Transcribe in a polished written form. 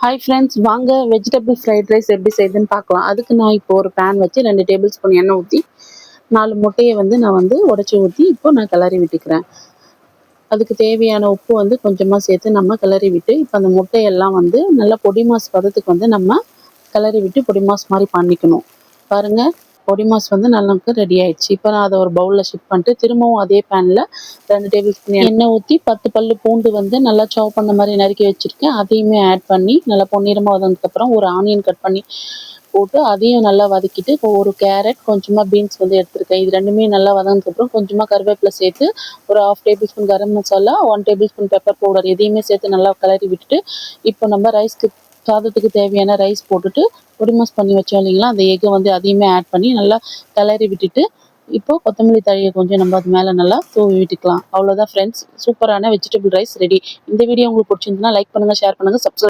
Hi friends, வாங்க vegetable fried rice எப்படி செய்யுதுன்னு பார்க்கலாம். அதுக்கு நான் இப்போ ஒரு பேன் வச்சு 2 டேபிள் ஸ்பூன் எண்ணெய் ஊற்றி 4 முட்டையை நான் உடச்சி ஊற்றி இப்போ நான் கிளறி விட்டுக்கிறேன். அதுக்கு தேவையான உப்பு கொஞ்சமாக சேர்த்து நம்ம கிளறி விட்டு, இப்போ அந்த முட்டையெல்லாம் நல்லா பொடி மாஸ் பதத்துக்கு நம்ம கிளறி விட்டு பொடி மாஸ் மாதிரி பண்ணிக்கணும். பாருங்கள், பொடி மாஸ் நமக்கு ரெடி ஆயிடுச்சு. இப்போ நான் அதை ஒரு பவுலில் ஷிஃப்ட் பண்ணிட்டு திரும்பவும் அதே பேனில் 2 டேபிள் ஸ்பூன் எண்ணெய் ஊற்றி 10 பல்லு பூண்டு நல்லா சாப் பண்ண மாதிரி நறுக்கி வச்சுருக்கேன். அதையுமே ஆட் பண்ணி நல்லா பொன்னிறமாக வதனதுக்கப்புறம் ஒரு ஆனியன் கட் பண்ணி போட்டு அதையும் நல்லா வதக்கிட்டு, இப்போ ஒரு கேரட் கொஞ்சமாக பீன்ஸ் எடுத்துருக்கேன். இது ரெண்டுமே நல்லா வதங்கினதுக்கப்புறம் கொஞ்சமாக கருவேப்பிலை சேர்த்து ஒரு 1/2 tablespoon garam masala, 1 tablespoon pepper powder இதையுமே சேர்த்து நல்லா கிளறி விட்டுட்டு, இப்போ நம்ம சாதத்துக்கு தேவையான ரைஸ் போட்டுட்டு பொடி மாஸ் பண்ணி வச்சோம் இல்லைங்களா, அந்த எக்கை அதையுமே ஆட் பண்ணி நல்லா கிளறி விட்டுட்டு, இப்போ கொத்தமல்லி தழையை கொஞ்சம் நம்ம அது மேலே நல்லா தூவி விட்டுக்கலாம். அவ்வளோதான் ஃப்ரெண்ட்ஸ், சூப்பரான வெஜிடபிள் ரைஸ் ரெடி. இந்த வீடியோ உங்களுக்கு பிடிச்சிருந்துன்னா லைக் பண்ணுங்கள், ஷேர் பண்ணுங்கள், சப்ஸ்கிரைப்